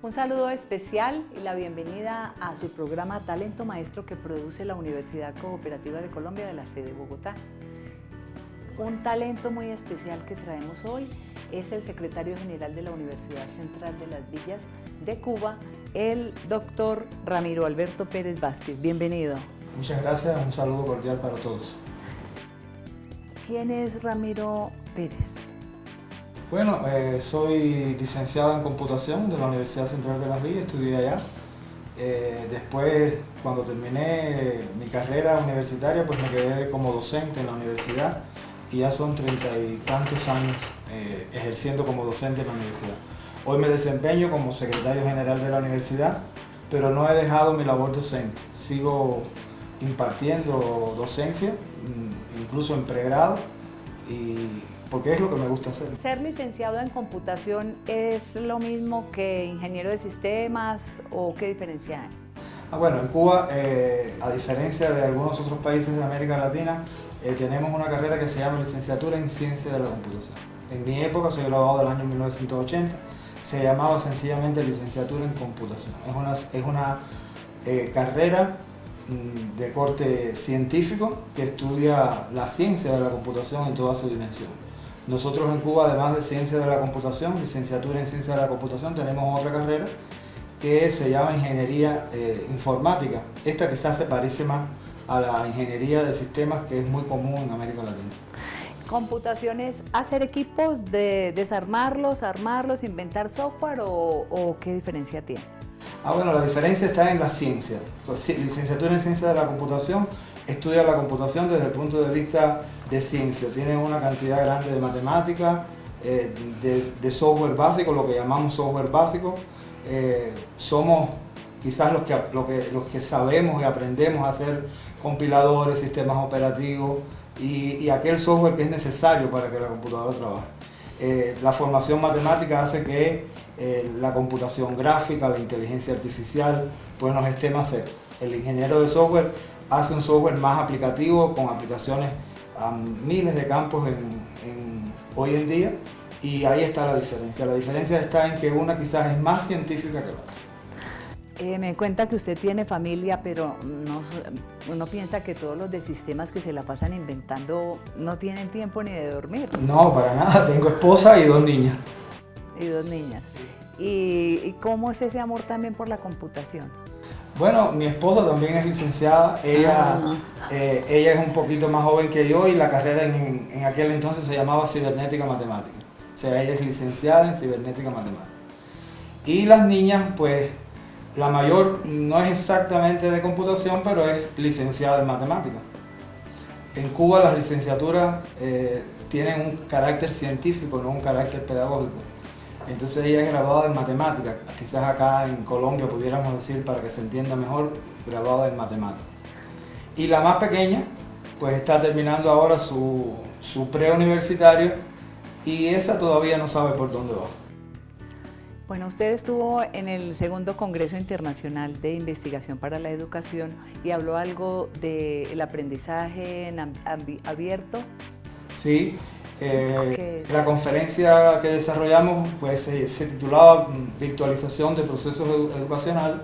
Un saludo especial y la bienvenida a su programa Talento Maestro que produce la Universidad Cooperativa de Colombia de la sede de Bogotá. Un talento muy especial que traemos hoy es el secretario general de la Universidad Central de las Villas de Cuba, el doctor Ramiro Alberto Pérez Vázquez. Bienvenido. Muchas gracias, un saludo cordial para todos. ¿Quién es Ramiro Pérez? Bueno, soy licenciado en computación de la Universidad Central de las Villas, estudié allá. Después, cuando terminé mi carrera universitaria, pues me quedé como docente en la universidad y ya son 30 y tantos años ejerciendo como docente en la universidad. Hoy me desempeño como secretario general de la universidad, pero no he dejado mi labor docente. Sigo impartiendo docencia, incluso en pregrado, porque es lo que me gusta hacer. ¿Ser licenciado en computación es lo mismo que ingeniero de sistemas o qué diferencia hay? Bueno, en Cuba, a diferencia de algunos otros países de América Latina, tenemos una carrera que se llama licenciatura en ciencia de la computación. En mi época, soy graduado del año 1980, se llamaba sencillamente licenciatura en computación. Es una carrera de corte científico que estudia la ciencia de la computación en toda su dimensión. Nosotros en Cuba, además de ciencia de la computación, licenciatura en ciencia de la computación, tenemos otra carrera que se llama ingeniería informática. Esta quizás se parece más a la ingeniería de sistemas, que es muy común en América Latina. ¿Computación es hacer equipos, de desarmarlos, armarlos, inventar software o qué diferencia tiene? Bueno, la diferencia está en la ciencia. Pues, licenciatura en ciencia de la computación estudia la computación desde el punto de vista de ciencia. Tiene una cantidad grande de matemática, de software básico, lo que llamamos software básico. Somos quizás los que sabemos y aprendemos a hacer compiladores, sistemas operativos y aquel software que es necesario para que la computadora trabaje. La formación matemática hace que la computación gráfica, la inteligencia artificial, pues nos esté más cerca. El ingeniero de software hace un software más aplicativo, con aplicaciones a miles de campos hoy en día, y ahí está la diferencia. La diferencia está en que una quizás es más científica que la otra. Me cuenta que usted tiene familia, pero uno piensa que todos los de sistemas que se la pasan inventando no tienen tiempo ni de dormir. No, para nada. Tengo esposa y 2 niñas. Y 2 niñas. ¿Y cómo es ese amor también por la computación? Bueno, mi esposa también es licenciada. Ella es un poquito más joven que yo y la carrera en aquel entonces se llamaba cibernética matemática. O sea, ella es licenciada en cibernética matemática. Y las niñas, pues, la mayor no es exactamente de computación, pero es licenciada en matemática. En Cuba las licenciaturas tienen un carácter científico, no un carácter pedagógico. Entonces ella es graduada en matemática. Quizás acá en Colombia pudiéramos decir, para que se entienda mejor, graduada en matemática. Y la más pequeña, pues está terminando ahora su preuniversitario y esa todavía no sabe por dónde va. Bueno, usted estuvo en el segundo Congreso Internacional de Investigación para la Educación y habló algo del aprendizaje abierto. Sí, la conferencia que desarrollamos pues, se titulaba Virtualización de procesos educacionales,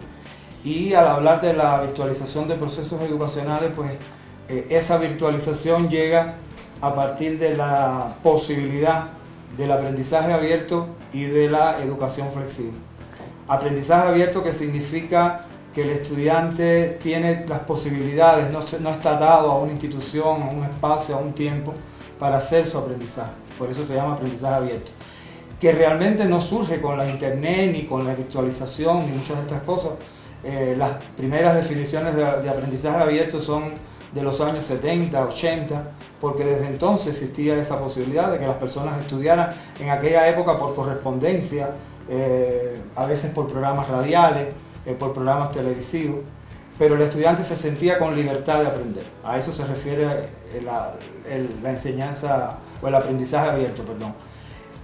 y al hablar de la virtualización de procesos educacionales, pues esa virtualización llega a partir de la posibilidad del aprendizaje abierto y de la educación flexible. Aprendizaje abierto, que significa que el estudiante tiene las posibilidades, no está atado a una institución, a un espacio, a un tiempo para hacer su aprendizaje. Por eso se llama aprendizaje abierto, que realmente no surge con la internet ni con la virtualización ni muchas de estas cosas. Las primeras definiciones de aprendizaje abierto son de los años 70, 80, porque desde entonces existía esa posibilidad de que las personas estudiaran en aquella época por correspondencia, a veces por programas radiales, por programas televisivos, pero el estudiante se sentía con libertad de aprender. A eso se refiere la enseñanza o el aprendizaje abierto, perdón.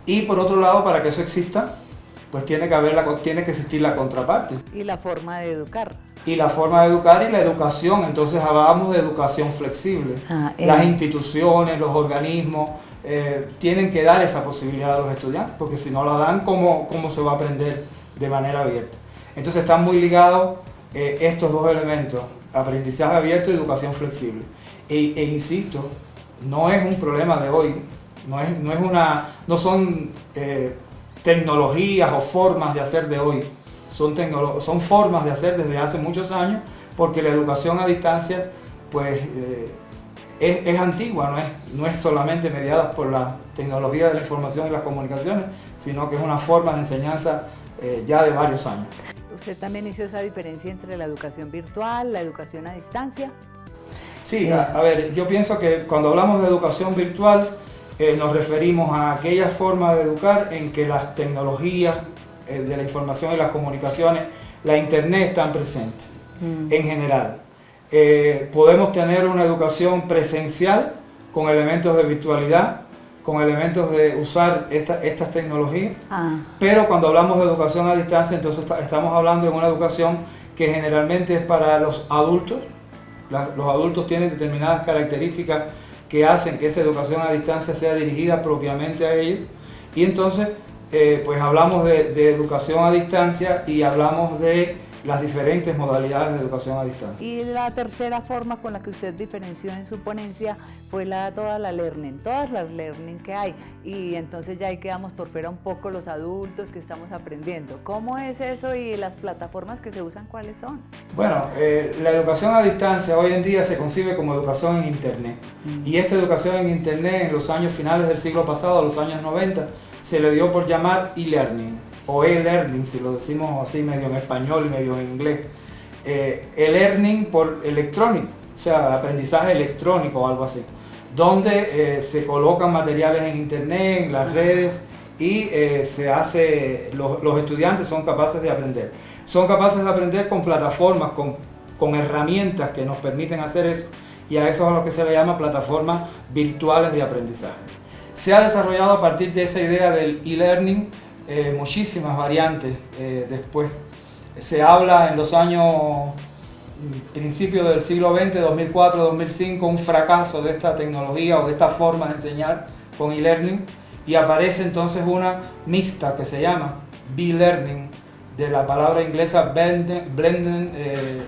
Y por otro lado, para que eso exista, pues tiene que existir la contraparte. Y la forma de educar. Y la forma de educar y la educación. Entonces hablamos de educación flexible. Las instituciones, los organismos tienen que dar esa posibilidad a los estudiantes, porque si no la dan, ¿cómo se va a aprender de manera abierta. Entonces están muy ligados estos dos elementos, aprendizaje abierto y educación flexible. E insisto, no es un problema de hoy, no son tecnologías o formas de hacer de hoy, son formas de hacer desde hace muchos años, porque la educación a distancia pues, es antigua, no es solamente mediada por la tecnología de la información y las comunicaciones, sino que es una forma de enseñanza ya de varios años. ¿Usted también hizo esa diferencia entre la educación virtual, la educación a distancia? Sí, a ver, yo pienso que cuando hablamos de educación virtual nos referimos a aquella forma de educar en que las tecnologías de la información y las comunicaciones, la internet están presentes en general. Podemos tener una educación presencial con elementos de virtualidad, con elementos de usar estas tecnologías, pero cuando hablamos de educación a distancia, entonces estamos hablando de una educación que generalmente es para los adultos. Los adultos tienen determinadas características que hacen que esa educación a distancia sea dirigida propiamente a ellos, y entonces pues hablamos de educación a distancia y hablamos de las diferentes modalidades de educación a distancia. Y la tercera forma con la que usted diferenció en su ponencia fue todas las learning que hay, y entonces ya ahí quedamos por fuera un poco los adultos que estamos aprendiendo. ¿Cómo es eso y las plataformas que se usan, cuáles son? Bueno, la educación a distancia hoy en día se concibe como educación en Internet, y esta educación en Internet en los años finales del siglo pasado, a los años 90, se le dio por llamar e-learning, o e-learning, si lo decimos así medio en español y medio en inglés. E-learning por electrónico, o sea, aprendizaje electrónico o algo así, donde se colocan materiales en internet, en las redes, y los estudiantes son capaces de aprender. Son capaces de aprender con plataformas, con herramientas que nos permiten hacer eso, y a eso es a lo que se le llama plataformas virtuales de aprendizaje. Se ha desarrollado a partir de esa idea del e-learning muchísimas variantes después. Se habla en los años principios del siglo XX, 2004, 2005, un fracaso de esta tecnología o de esta forma de enseñar con e-learning, y aparece entonces una mixta que se llama B-learning, de la palabra inglesa blended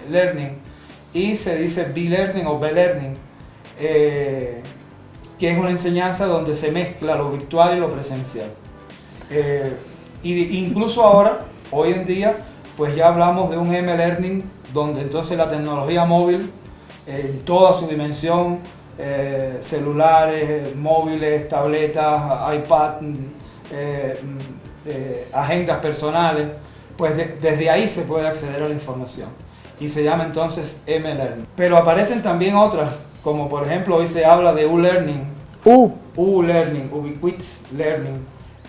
learning, y se dice B-learning o B-learning, que es una enseñanza donde se mezcla lo virtual y lo presencial. Incluso ahora, hoy en día, pues ya hablamos de un M-learning, donde entonces la tecnología móvil, en toda su dimensión, celulares, móviles, tabletas, iPad, agendas personales, pues desde ahí se puede acceder a la información, y se llama entonces M-learning. Pero aparecen también otras, como por ejemplo hoy se habla de U-learning, U-learning, ubiquitous learning,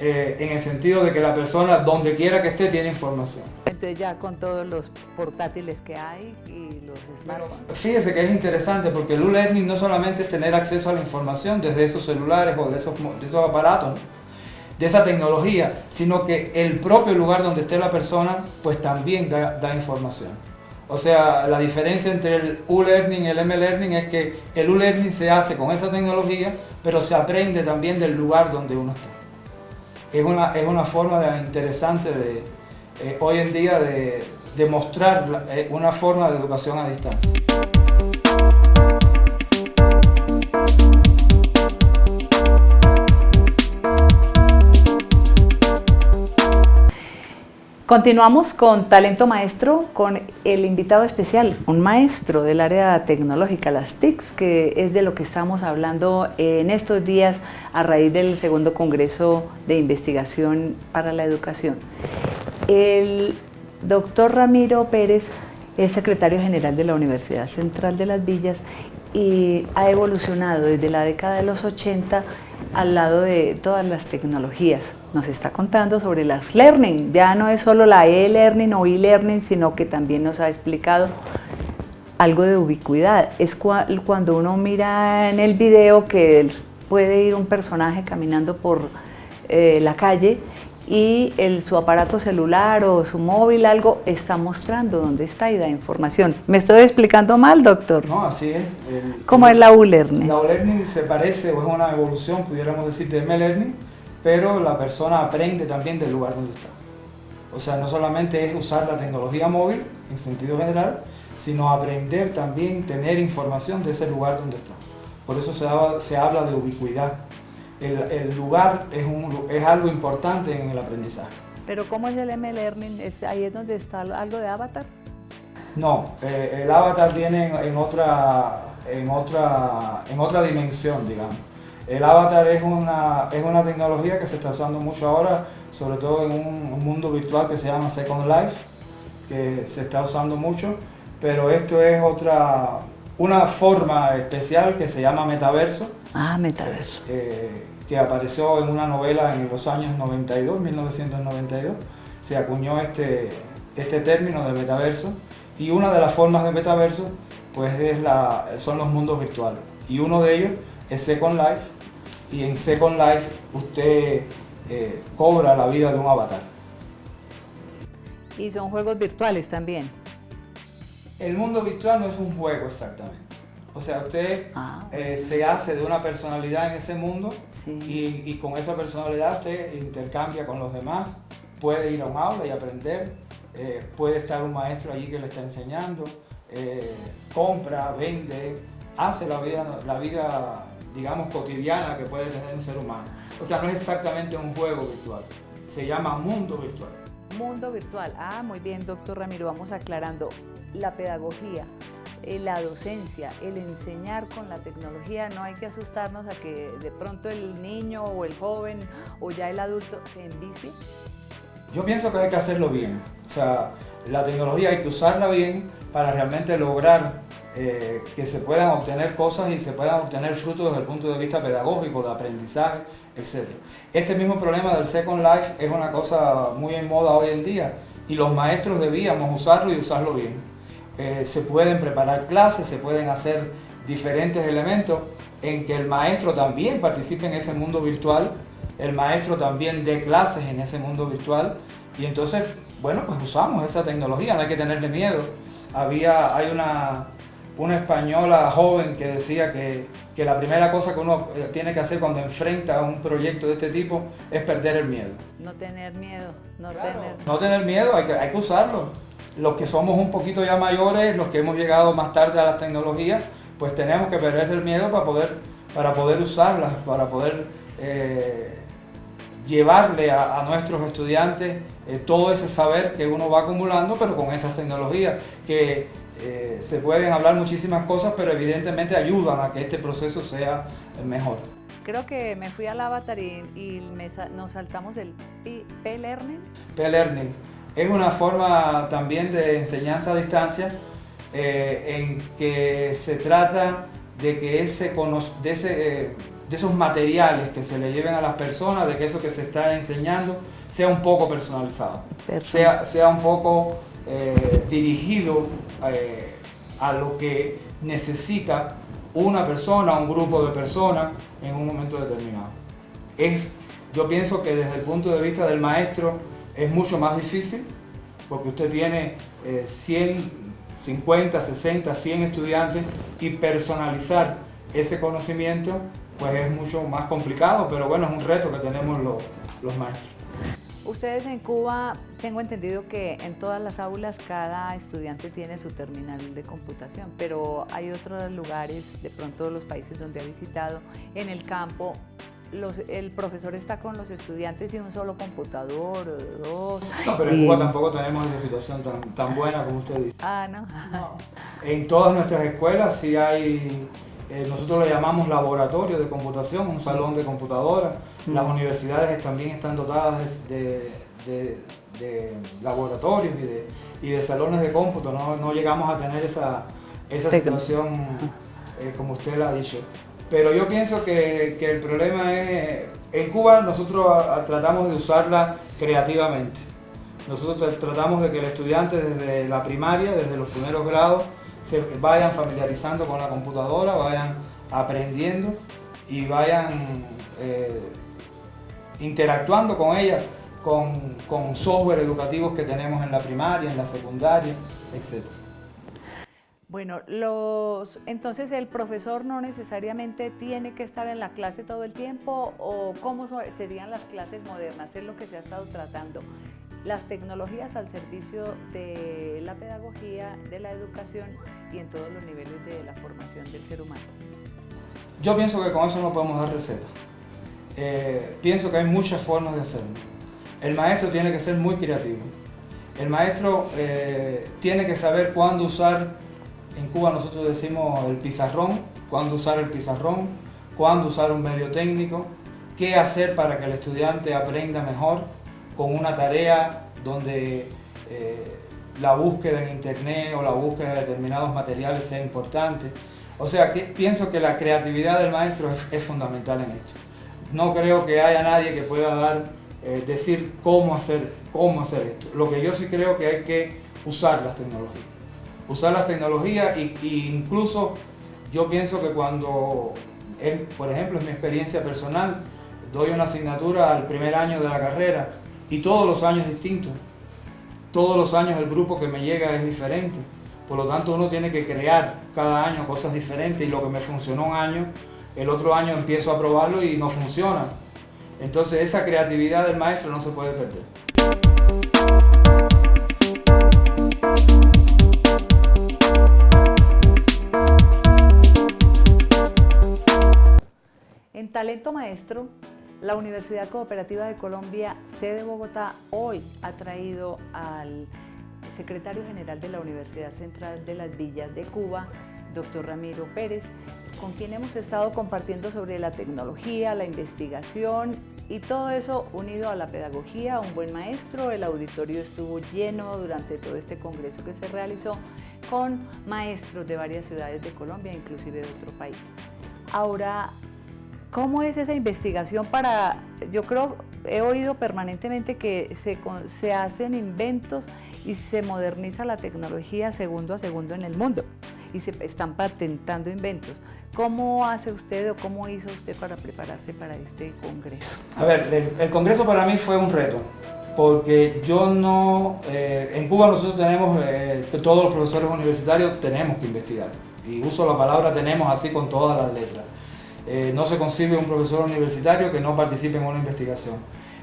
en el sentido de que la persona donde quiera que esté tiene información. Entonces ya con todos los portátiles que hay y los smartphones. Fíjese que es interesante, porque el U-learning no solamente es tener acceso a la información desde esos celulares o de esos aparatos, ¿no?, de esa tecnología, sino que el propio lugar donde esté la persona pues también da información. O sea, la diferencia entre el U-learning y el M-learning es que el U-learning se hace con esa tecnología, pero se aprende también del lugar donde uno está. Es una forma interesante hoy en día de mostrar una forma de educación a distancia. Continuamos con Talento Maestro, con el invitado especial, un maestro del área tecnológica, las TICs, que es de lo que estamos hablando en estos días a raíz del segundo Congreso de Investigación para la Educación. El doctor Ramiro Pérez es secretario general de la Universidad Central de Las Villas y ha evolucionado desde la década de los 80 al lado de todas las tecnologías. Nos está contando sobre las learning, ya no es solo la e-learning o e-learning, sino que también nos ha explicado algo de ubicuidad. Es cuando uno mira en el video que puede ir un personaje caminando por la calle y su aparato celular o su móvil, algo, está mostrando dónde está y da información. ¿Me estoy explicando mal, doctor? No, así es. ¿Cómo es la U-learning? La U-learning se parece, o es una evolución, pudiéramos decir, de M-learning, pero la persona aprende también del lugar donde está. O sea, no solamente es usar la tecnología móvil en sentido general, sino aprender también, tener información de ese lugar donde está. Por eso se habla de ubicuidad. El lugar es algo importante en el aprendizaje. ¿Pero cómo es el M-Learning? ¿Ahí es donde está algo de avatar? No, el avatar viene en otra dimensión, digamos. El avatar es una tecnología que se está usando mucho ahora, sobre todo en un mundo virtual que se llama Second Life, que se está usando mucho, pero esto es una forma especial que se llama metaverso. Ah, metaverso. Que apareció en una novela en los años 1992, se acuñó este término de metaverso, y una de las formas de metaverso pues son los mundos virtuales, y uno de ellos es Second Life, y en Second Life usted cobra la vida de un avatar. ¿Y son juegos virtuales también? El mundo virtual no es un juego exactamente. O sea, usted se hace de una personalidad en ese mundo, sí, y con esa personalidad usted intercambia con los demás, puede ir a un aula y aprender, puede estar un maestro allí que le está enseñando, compra, vende, hace la vida, digamos, cotidiana que puede tener un ser humano. O sea, no es exactamente un juego virtual, se llama mundo virtual. Mundo virtual, muy bien, doctor Ramiro, vamos aclarando. La pedagogía, la docencia, el enseñar con la tecnología, no hay que asustarnos a que de pronto el niño o el joven o ya el adulto se envicie. Yo pienso que hay que hacerlo bien, o sea, la tecnología hay que usarla bien para realmente lograr que se puedan obtener cosas y se puedan obtener frutos desde el punto de vista pedagógico, de aprendizaje, etc. Este mismo problema del Second Life es una cosa muy en moda hoy en día, y los maestros debíamos usarlo y usarlo bien. Se pueden preparar clases, se pueden hacer diferentes elementos en que el maestro también participe en ese mundo virtual, el maestro también dé clases en ese mundo virtual, y entonces, bueno, pues usamos esa tecnología, no hay que tenerle miedo. Hay una española joven que decía que la primera cosa que uno tiene que hacer cuando enfrenta un proyecto de este tipo es perder el miedo. No tener miedo, no tener miedo, hay que usarlo. Los que somos un poquito ya mayores, los que hemos llegado más tarde a las tecnologías, pues tenemos que perder el miedo para poder usarlas, para poder llevarle a nuestros estudiantes todo ese saber que uno va acumulando, pero con esas tecnologías que se pueden hablar muchísimas cosas, pero evidentemente ayudan a que este proceso sea mejor. Creo que me fui al avatar y nos saltamos el P-Learning. P-Learning es una forma también de enseñanza a distancia en que se trata de que de esos materiales que se le lleven a las personas, de que eso que se está enseñando sea un poco personalizado, sea un poco dirigido a lo que necesita una persona, un grupo de personas en un momento determinado. Yo pienso que desde el punto de vista del maestro es mucho más difícil, porque usted tiene 100, 50, 60, 100 estudiantes, y personalizar ese conocimiento pues es mucho más complicado, pero bueno, es un reto que tenemos los maestros. Ustedes en Cuba, tengo entendido que en todas las aulas cada estudiante tiene su terminal de computación, pero hay otros lugares, de pronto los países donde ha visitado, en el campo, el profesor está con los estudiantes y un solo computador o dos. No, pero en Cuba tampoco tenemos esa situación tan buena como usted dice. ¿No? En todas nuestras escuelas sí hay, nosotros le llamamos laboratorio de computación, un salón de computadoras. Las universidades también están dotadas de laboratorios y de salones de cómputo. No llegamos a tener esa situación como usted la ha dicho. Pero yo pienso que el problema es, en Cuba nosotros tratamos de usarla creativamente. Nosotros tratamos de que el estudiante desde la primaria, desde los primeros grados, se vayan familiarizando con la computadora, vayan aprendiendo y vayan interactuando con ella, con software educativos que tenemos en la primaria, en la secundaria, etc. Bueno, entonces el profesor no necesariamente tiene que estar en la clase todo el tiempo, o cómo serían las clases modernas, es lo que se ha estado tratando. las tecnologías al servicio de la pedagogía, de la educación y en todos los niveles de la formación del ser humano. Yo pienso que con eso no podemos dar receta. Pienso que hay muchas formas de hacerlo. El maestro tiene que ser muy creativo. El maestro tiene que saber cuándo usar, en Cuba nosotros decimos el pizarrón, cuándo usar el pizarrón, cuándo usar un medio técnico, qué hacer para que el estudiante aprenda mejor con una tarea donde la búsqueda en internet o la búsqueda de determinados materiales sea importante. O sea, que pienso que la creatividad del maestro es fundamental en esto. No creo que haya nadie que pueda decir cómo hacer esto. Lo que yo sí creo que hay que usar las tecnologías. Usar las tecnologías y incluso yo pienso que cuando, por ejemplo, en mi experiencia personal, doy una asignatura al primer año de la carrera y todos los años es distinto. Todos los años el grupo que me llega es diferente. Por lo tanto, uno tiene que crear cada año cosas diferentes y lo que me funcionó un año, el otro año empiezo a probarlo y no funciona. Entonces, esa creatividad del maestro no se puede perder. En Talento Maestro, la Universidad Cooperativa de Colombia, sede Bogotá, hoy ha traído al secretario general de la Universidad Central de las Villas de Cuba, doctor Ramiro Pérez, con quien hemos estado compartiendo sobre la tecnología, la investigación y todo eso unido a la pedagogía, un buen maestro. El auditorio estuvo lleno durante todo este congreso que se realizó con maestros de varias ciudades de Colombia, inclusive de otro país. Ahora, ¿cómo es esa investigación para, yo creo, he oído permanentemente que se hacen inventos y se moderniza la tecnología segundo a segundo en el mundo y se están patentando inventos? ¿Cómo hace usted o cómo hizo usted para prepararse para este congreso? A ver, el congreso para mí fue un reto, porque yo no, en Cuba nosotros tenemos, todos los profesores universitarios tenemos que investigar, y uso la palabra tenemos así con todas las letras. No se concibe un profesor universitario que no participe en una investigación.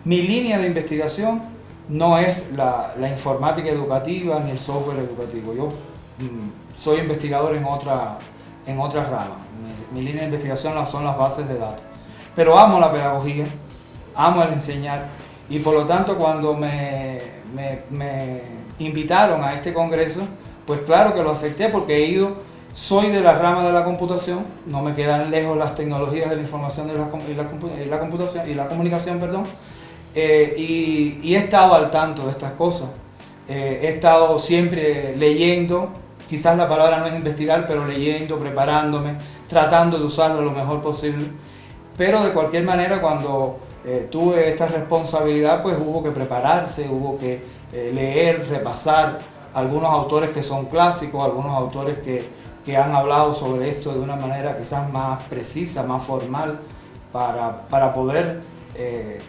Mi línea de investigación no es la informática educativa ni el software educativo. Yo soy investigador en otra rama. Mi línea de investigación son las bases de datos. Pero amo la pedagogía, amo el enseñar, y por lo tanto cuando me invitaron a este congreso, pues claro que lo acepté porque he ido. Soy de la rama de la computación, no me quedan lejos las tecnologías de la información y la computación y la comunicación, perdón, y he estado al tanto de estas cosas. He estado siempre leyendo, quizás la palabra no es investigar, pero leyendo, preparándome, tratando de usarlo lo mejor posible. Pero de cualquier manera, cuando tuve esta responsabilidad, pues hubo que prepararse, hubo que leer, repasar algunos autores que son clásicos, algunos autores que han hablado sobre esto de una manera quizás más precisa, más formal, para poder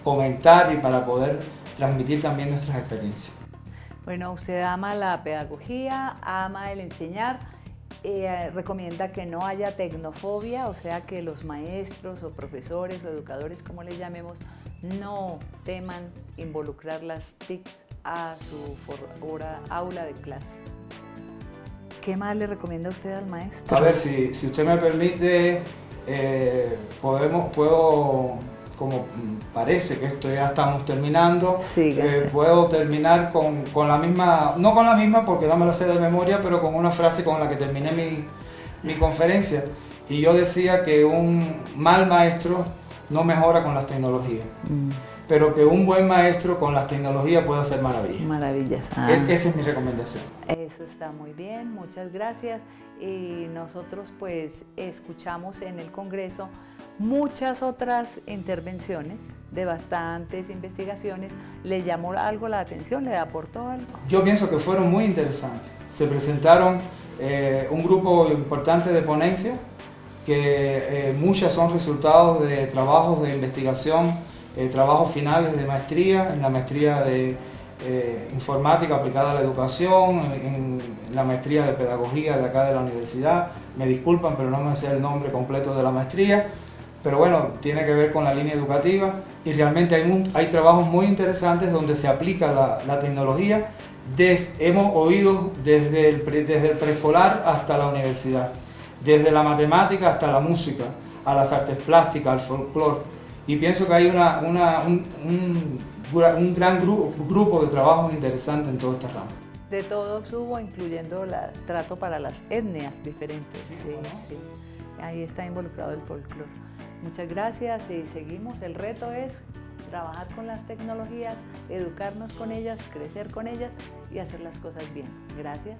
comentar y para poder transmitir también nuestras experiencias. Bueno, usted ama la pedagogía, ama el enseñar, recomienda que no haya tecnofobia, o sea que los maestros o profesores o educadores, como les llamemos, no teman involucrar las TICs a su aula de clase. ¿Qué más le recomienda usted al maestro? A ver, si usted me permite, puedo, como parece que esto ya estamos terminando, puedo terminar con la misma, no con la misma porque no me la sé de memoria, pero con una frase con la que terminé mi conferencia. Y yo decía que un mal maestro no mejora con las tecnologías. Pero que un buen maestro con las tecnologías puede hacer maravillas. Maravillas. Esa es mi recomendación. Eso está muy bien, muchas gracias. Y nosotros pues escuchamos en el Congreso muchas otras intervenciones de bastantes investigaciones. ¿Le llamó algo la atención? ¿Le aportó algo? Yo pienso que fueron muy interesantes. Se presentaron un grupo importante de ponencias, que muchas son resultados de trabajos de investigación, trabajos finales de maestría, en la maestría de informática aplicada a la educación, en la maestría de pedagogía de acá de la universidad. Me disculpan, pero no me sé el nombre completo de la maestría, pero bueno, tiene que ver con la línea educativa. y realmente hay trabajos muy interesantes donde se aplica la tecnología. Hemos oído desde el preescolar hasta la universidad, desde la matemática hasta la música, a las artes plásticas, al folclore, y pienso que hay un gran grupo de trabajos interesantes en toda esta rama. De todos hubo, incluyendo el trato para las etnias diferentes. Sí. Ahí está involucrado el folclore. Muchas gracias y seguimos. El reto es trabajar con las tecnologías, educarnos con ellas, crecer con ellas y hacer las cosas bien. Gracias.